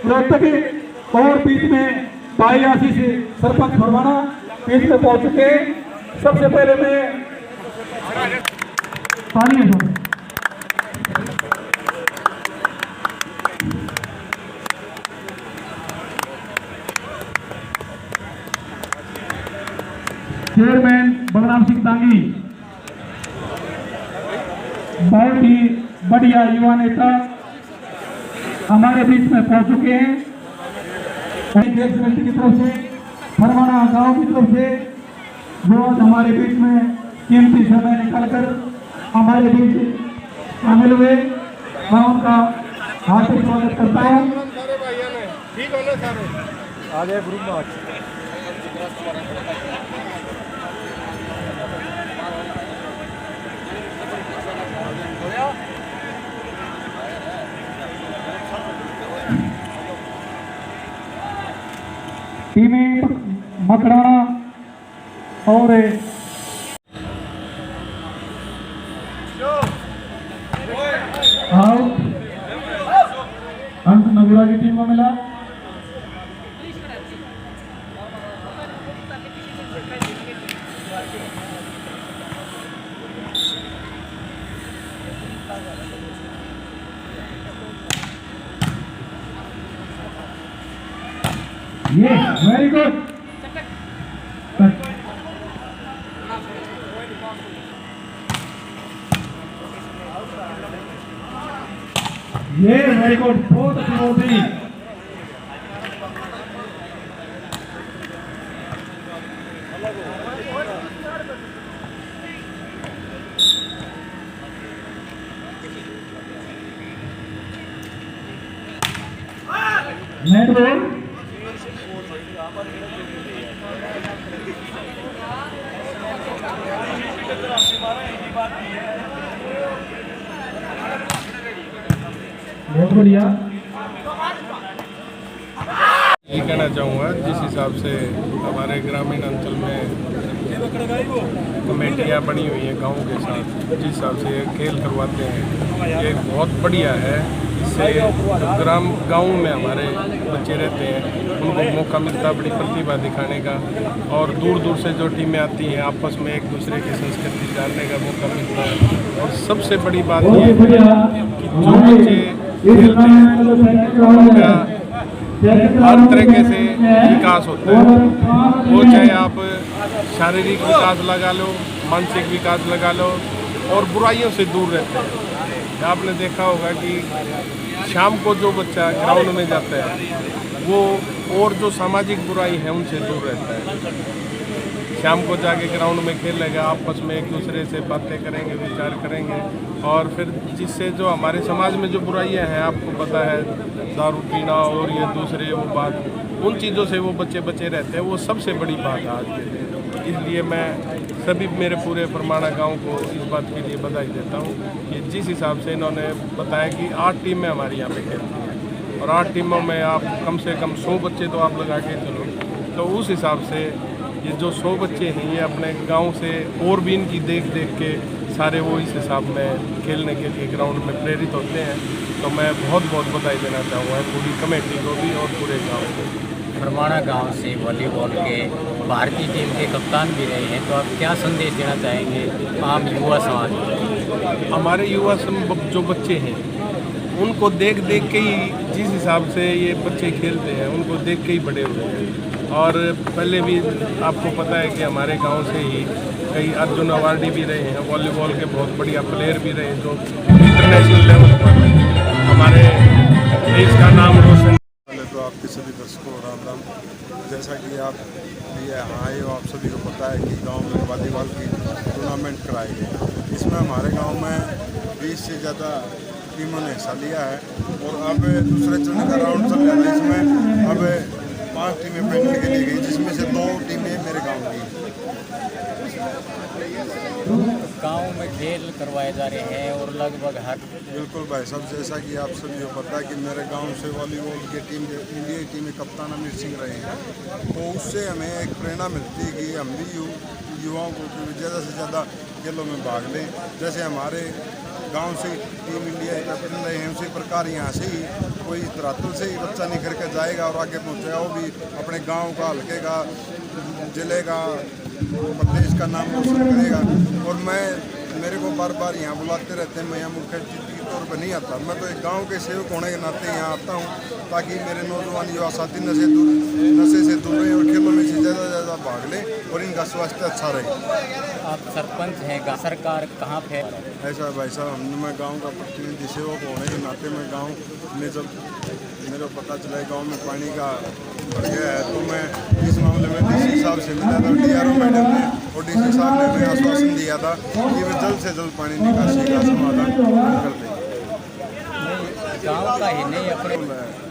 रोहतक और बीच में भाई आशीष सरपंच फरमाना बीच में पहुंच चुके। सबसे पहले मैं पानी चेयरमैन बलराम सिंह दांगी बहुत ही बढ़िया युवा नेता हमारे बीच में पहुंच चुके हैं। की तरफ से फरमाना गांव की तरफ से जो आज हमारे बीच में कीमती समय निकालकर हमारे बीच शामिल हुए, मैं उनका हार्दिक स्वागत करता हूँ। टीमें मकड़ाना और आउट अंत नगुरा की टीम को मिला। ये वेरी गुड, ये वेरी गुड, बहुत अच्छी बॉलिंग। नेट बॉल बहुत बढ़िया। ये कहना चाहूँगा जिस हिसाब से हमारे ग्रामीण अंचल में कमेटियाँ बनी हुई हैं गाँव के साथ, जिस हिसाब से ये खेल करवाते हैं ये बहुत बढ़िया है। इससे ग्राम गाँव में हमारे बच्चे रहते हैं उनको मौका मिलता है बड़ी प्रतिभा दिखाने का, और दूर दूर से जो टीमें आती हैं आपस में एक दूसरे की संस्कृति जानने का मौका मिलता है। और सबसे बड़ी बात ये है कि जो बच्चे खेलते हैं उनका हर तरीके से विकास होता है, वो चाहे आप शारीरिक विकास लगा लो, मानसिक विकास लगा लो, और बुराइयों से दूर रहते हैं। आपने देखा होगा कि शाम को जो बच्चा ग्राउंड में जाता है वो और जो सामाजिक बुराई है उनसे दूर रहता है। शाम को जाके ग्राउंड में खेलेगा, आपस में एक दूसरे से बातें करेंगे, विचार करेंगे, और फिर जिससे जो हमारे समाज में जो बुराइयां हैं आपको पता है, दारू पीना और ये दूसरे वो बात, उन चीज़ों से वो बच्चे बचे रहते हैं। वो सबसे बड़ी बात है आज के दिन। इसलिए मैं सभी मेरे पूरे फरमाना गांव को इस बात के लिए बधाई देता हूं कि जिस हिसाब से इन्होंने बताया कि 8 टीमें हमारे यहाँ पे खेलती हैं, और 8 टीमों में आप कम से कम 100 बच्चे तो आप लगा के चलो, तो उस हिसाब से ये जो 100 बच्चे हैं ये अपने गांव से और भी इनकी देख के सारे वो इस हिसाब में खेलने के लिए ग्राउंड में प्रेरित होते हैं। तो मैं बहुत बहुत बधाई देना चाहूँगा पूरी कमेटी को भी और पूरे गांव को। फरमाना गांव से वॉलीबॉल के भारतीय टीम के कप्तान भी रहे हैं, तो आप क्या संदेश देना चाहेंगे आम युवा समाज को? हमारे युवा जो बच्चे हैं उनको देख के ही, जिस हिसाब से ये बच्चे खेलते हैं उनको देख के ही बड़े हुए हैं। और पहले भी आपको पता है कि हमारे गांव से ही कई अर्जुन अवार्डी भी रहे हैं, वॉलीबॉल के बहुत बढ़िया प्लेयर भी रहे जो इंटरनेशनल लेवल पर हमारे देश का नाम रोशन। पहले तो आपके सभी दर्शकों राम राम। जैसा कि आप ये आए हो, आप सभी को पता है कि गांव में वॉलीबॉल की टूर्नामेंट कराई गई। इसमें हमारे गांव में 20 से ज़्यादा टीमों ने हिस्सा लिया है, और अब दूसरे चरण का राउंड चल रहा है। इसमें अब 5 टीमें फाइनल के लिए गई, जिसमें से 2 टीमें मेरे गाँव की। गांव में खेल करवाए जा रहे हैं और लगभग हर बिल्कुल भाई साहब, जैसा कि आप सभी को पता है कि मेरे गांव से वॉलीबॉल की टीम इंडिया की टीम में कप्तान अमित सिंह रहे हैं, तो उससे हमें एक प्रेरणा मिलती है कि हम भी युवाओं को ज़्यादा से ज़्यादा खेलों में भाग लें। जैसे हमारे गांव से टीम इंडिया कैप्टन रहे हैं, उसी प्रकार यहाँ से ही कोई धरातल से ही बच्चा निखर कर जाएगा और आगे पहुँचेगा। वो भी अपने गांव का, हल्के का, जिले का, प्रदेश का नाम रोशन करेगा। और मेरे को बार बार यहाँ बुलाते रहते हैं, मैं यहाँ मुख्य अतिथि के तौर पर नहीं आता। मैं तो एक गांव के सेवक होने के नाते यहाँ आता हूँ ताकि मेरे नौजवान युवा साथी नशे से दूर रहें और खेलों में से ज़्यादा भाग लें और इनका स्वास्थ्य अच्छा रहे। आप सरपंच हैं, सरकार कहाँ पे? ऐसा भाई साहब, मैं गांव का प्रतिनिधि सेवक होने के नाते मैं गांव में जब मेरे को पता चला गांव में पानी का बढ़ गया है तो मैं इस मामले में डीसी साहब से मिला था, DRO मैडम ने और डीसी साहब ने हमें आश्वासन दिया था कि वे जल्द से जल्द पानी निकासी का समाधान कर देंगे। गांव का ही नहीं अपने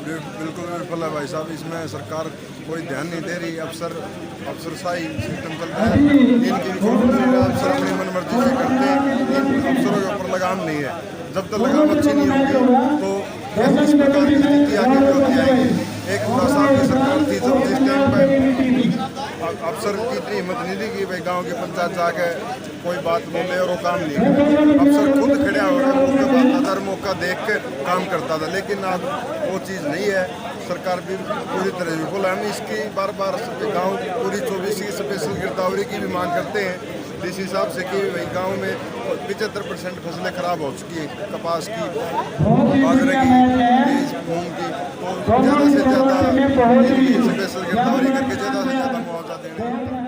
बिल्कुल विफल है भाई साहब, इसमें सरकार कोई ध्यान नहीं दे रही। अफसरशाही सिस्टम चल रहा है, इनकी अफसर अपनी मनमर्जी से करते हैं, इन अफसरों के ऊपर लगाम नहीं है। जब तक लगाम अच्छी नहीं होगी तो इस प्रकार की स्थिति आगे भी होती आएगी। एक बड़ा साहब की सरकार थी जब जिस टाइम पर अफसर की इतनी हिम्मत नहीं थी कि भाई गांव की पंचायत जाके कोई बात बोले और वो काम नहीं, अफसर खुद खड़ा होकर उसके बाद नजर मौका देख के काम करता था। लेकिन अब वो चीज़ नहीं है, सरकार भी पूरी तरह विफल है। हम इसकी बार बार गांव पूरी 24 की स्पेशल गिरदावरी की भी मांग करते हैं डीसी साहब से कि भाई गांव में 75% फसलें खराब हो चुकी हैं, कपास की, बाजरे की, मूंग की, तो ज़्यादा से ज़्यादा स्पेशल गिरदावरी करके ज़्यादा से ज़्यादा मुआवजा देने